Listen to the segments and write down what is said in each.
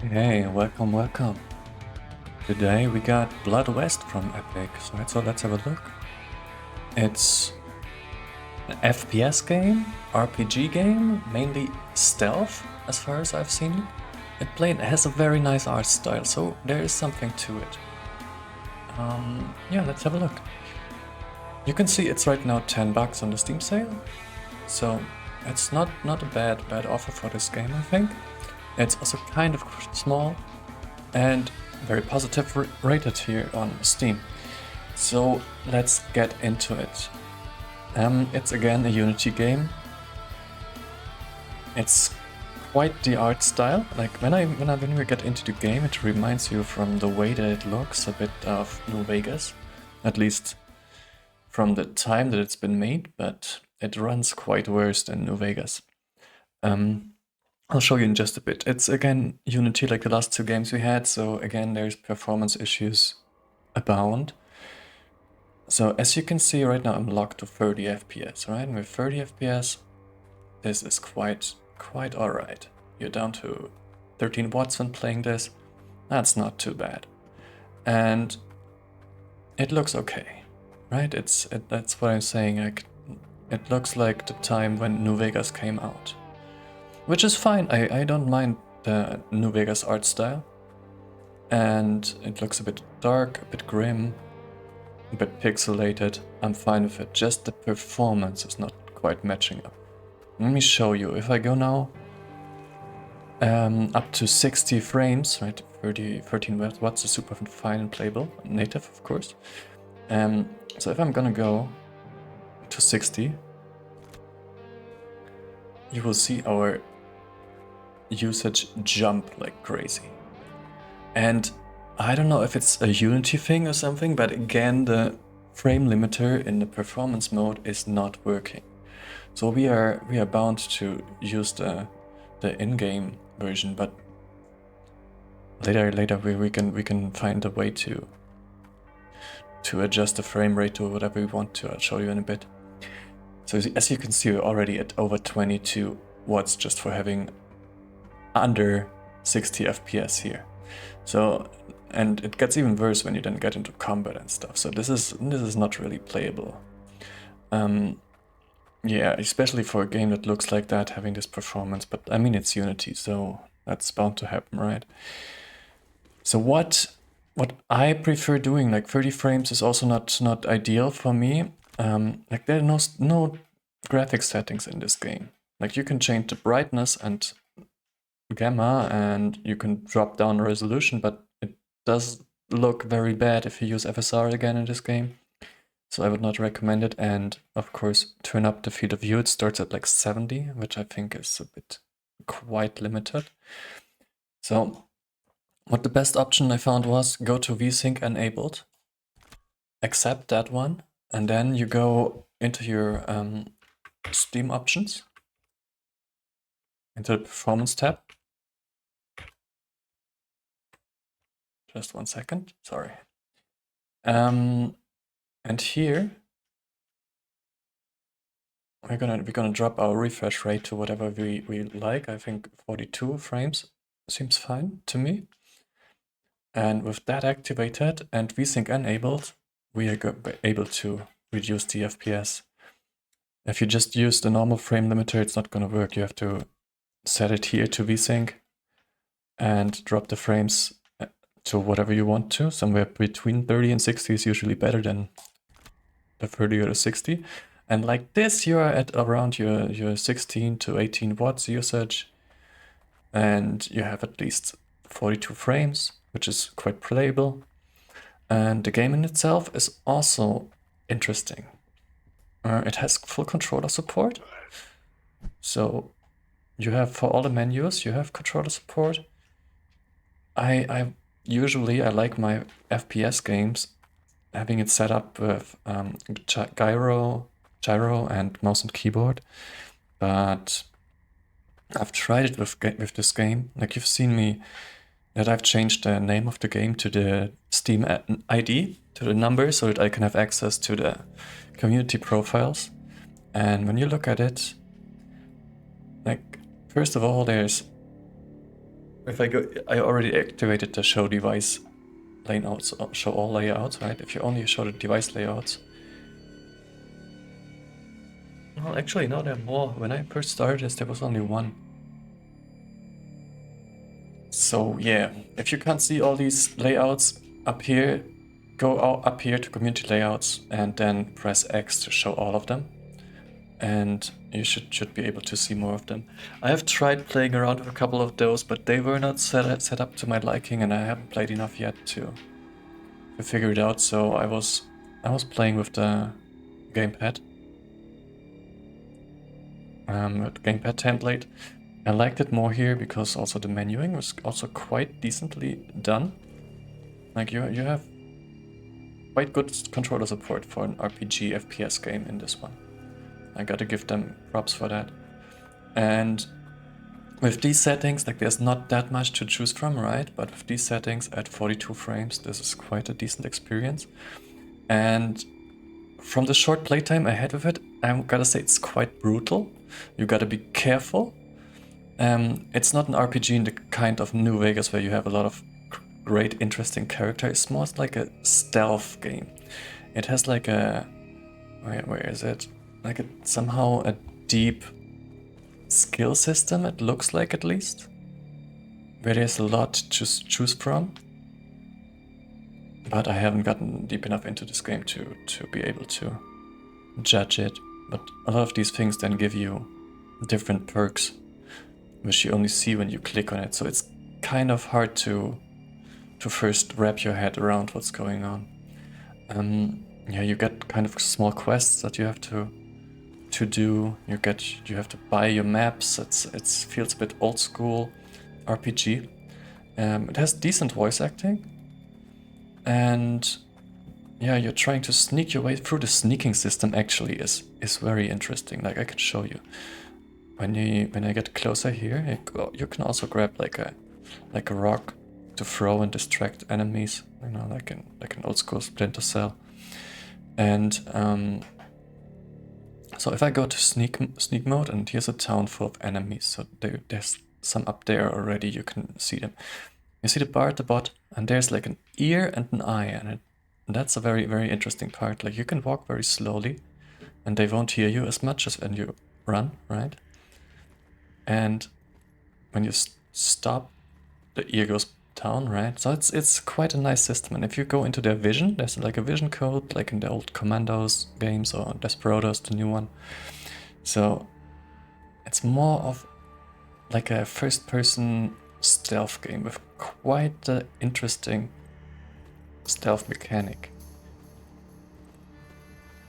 Hey, welcome, welcome. Today we got Blood West from Epic, so let's have a look. It's an FPS game, RPG game, mainly stealth, as far as I've seen. It has a very nice art style, so there is something to it. Yeah, let's have a look. You can see it's right now $10 on the Steam sale, so it's not a bad offer for this game, I think. It's also kind of small and very positive rated here on Steam. So let's get into it. It's again a Unity game. It's quite the art style. Like when we get into the game, it reminds you from the way that it looks a bit of New Vegas, at least from the time that it's been made. But it runs quite worse than New Vegas. I'll show you in just a bit. It's again Unity like the last two games we had, so again there's performance issues abound. So as you can see right now I'm locked to 30 FPS, right? And with 30 FPS, this is quite alright. You're down to 13 watts when playing this. That's not too bad. And it looks okay, right? That's what I'm saying. It looks like the time when New Vegas came out. Which is fine, I don't mind the New Vegas art style. And it looks a bit dark, a bit grim, a bit pixelated. I'm fine with it, just the performance is not quite matching up. Let me show you, if I go now up to 60 frames, right, 13 watts is super fine and playable, native of course. So if I'm gonna go to 60, you will see our usage jump like crazy. And I don't know if it's a Unity thing or something, but again, the frame limiter in the performance mode is not working. So we are bound to use the in-game version, but later we can find a way to adjust the frame rate to whatever we want to. I'll show you in a bit. So as you can see, we're already at over 22 watts just for having under 60 FPS here. So, and it gets even worse when you then get into combat and stuff. So this is not really playable. Yeah, especially for a game that looks like that, having this performance. But I mean, it's Unity, so that's bound to happen, right? So what I prefer doing, like 30 frames, is also not ideal for me. Like there are no graphics settings in this game. Like you can change the brightness and gamma, and you can drop down resolution, but it does look very bad if you use FSR again in this game. So I would not recommend it. And of course, turn up the field of view. It starts at like 70, which I think is a bit quite limited. So what the best option I found was go to VSync enabled, accept that one, and then you go into your Steam options, into the performance tab. Just 1 second, sorry. And here we're gonna drop our refresh rate to whatever we like. I think 42 frames seems fine to me. And with that activated and VSync enabled, we are able to reduce the FPS. If you just use the normal frame limiter, it's not gonna work. You have to set it here to VSync and drop the frames to whatever you want to. Somewhere between 30 and 60 is usually better than the 30 or the 60. And like this, you are at around your 16 to 18 watts usage, and you have at least 42 frames, which is quite playable. And the game in itself is also interesting. It has full controller support. So you have, for all the menus, you have controller support. I usually like my FPS games having it set up with gyro and mouse and keyboard, but I've tried it with this game. Like you've seen me that I've changed the name of the game to the Steam ID, to the number, so that I can have access to the community profiles. And when you look at it, like, first of all, there's if I go, I already activated the show device layouts, show all layouts, right? If you only show the device layouts. Well, actually, no, there are more. When I first started this, there was only one. So yeah, if you can't see all these layouts up here, go up here to community layouts and then press X to show all of them. And you should be able to see more of them. I have tried playing around with a couple of those, but they were not set up to my liking, and I haven't played enough yet to figure it out. So I was playing with the gamepad, with gamepad template. I liked it more here because also the menuing was also quite decently done. Like you have quite good controller support for an RPG FPS game in this one. I gotta give them props for that. And with these settings, like there's not that much to choose from, right? But with these settings at 42 frames, this is quite a decent experience. And from the short playtime I had with it, I gotta say it's quite brutal. You gotta be careful. It's not an RPG in the kind of New Vegas where you have a lot of great, interesting characters. It's more like a stealth game. It has like a... Where is it? Like somehow a deep skill system, it looks like, at least, where there's a lot to choose from. But I haven't gotten deep enough into this game to be able to judge it. But a lot of these things then give you different perks, which you only see when you click on it. So it's kind of hard to first wrap your head around what's going on. Yeah, you get kind of small quests that you have to do. You have to buy your maps. It feels a bit old school RPG. It has decent voice acting, and yeah, you're trying to sneak your way through. The sneaking system actually is very interesting. Like I can show you. When I get closer here, you can also grab like a rock to throw and distract enemies. You know, like an old school Splinter Cell. And so if I go to sneak mode, and here's a town full of enemies, so there's some up there already, you can see them. You see the bar at the bottom, and there's like an ear and an eye, and that's a very, very interesting part. Like you can walk very slowly, and they won't hear you as much as when you run, right? And when you stop, the ear goes down, right? So it's quite a nice system. And if you go into their vision, there's like a vision code, like in the old Commandos games or Desperados, the new one. So it's more of like a first-person stealth game with quite an interesting stealth mechanic.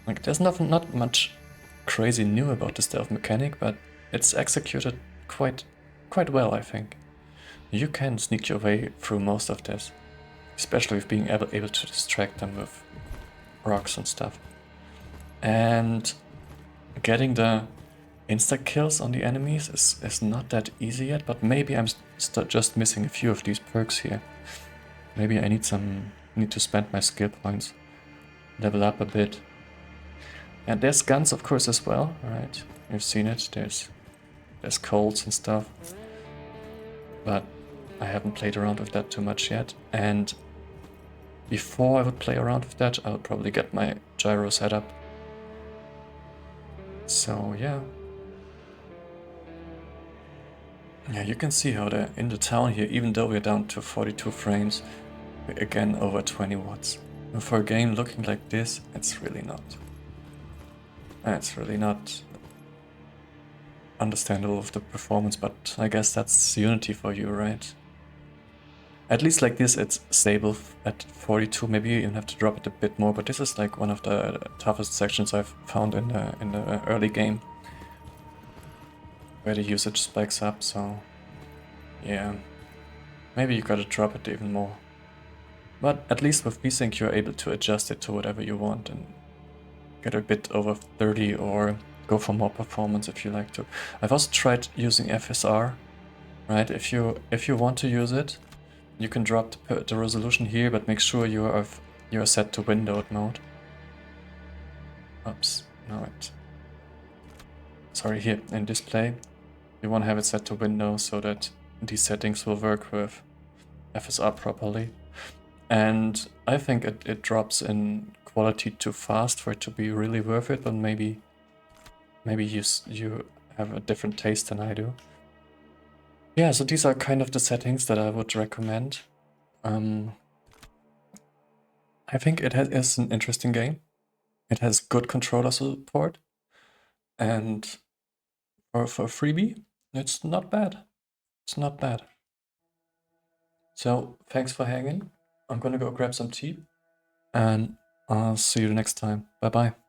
Like there's not much crazy new about the stealth mechanic, but it's executed quite well, I think. You can sneak your way through most of this, especially with being able to distract them with rocks and stuff. And getting the insta-kills on the enemies is not that easy yet, but maybe I'm just missing a few of these perks here. Maybe I need to spend my skill points, level up a bit. And there's guns, of course, as well, right? You've seen it, there's Colts and stuff. But I haven't played around with that too much yet, and before I would play around with that, I would probably get my gyro set up. So yeah. Yeah, you can see how in the town here, even though we're down to 42 frames, we're again over 20 watts. And for a game looking like this, it's really not understandable with the performance, but I guess that's Unity for you, right? At least like this, it's stable at 42. Maybe you even have to drop it a bit more, but this is like one of the toughest sections I've found in the early game, where the usage spikes up. So yeah, maybe you gotta drop it even more. But at least with VSync, you're able to adjust it to whatever you want and get a bit over 30 or go for more performance if you like to. I've also tried using FSR, right? If you want to use it, you can drop the resolution here, but make sure you are set to windowed mode. Oops, no, sorry, here in display, you want to have it set to window so that these settings will work with FSR properly. And I think it drops in quality too fast for it to be really worth it, but maybe you have a different taste than I do. Yeah, so these are kind of the settings that I would recommend. I think it is an interesting game. It has good controller support, and for a freebie, it's not bad. It's not bad. So thanks for hanging. I'm gonna go grab some tea, and I'll see you next time. Bye bye.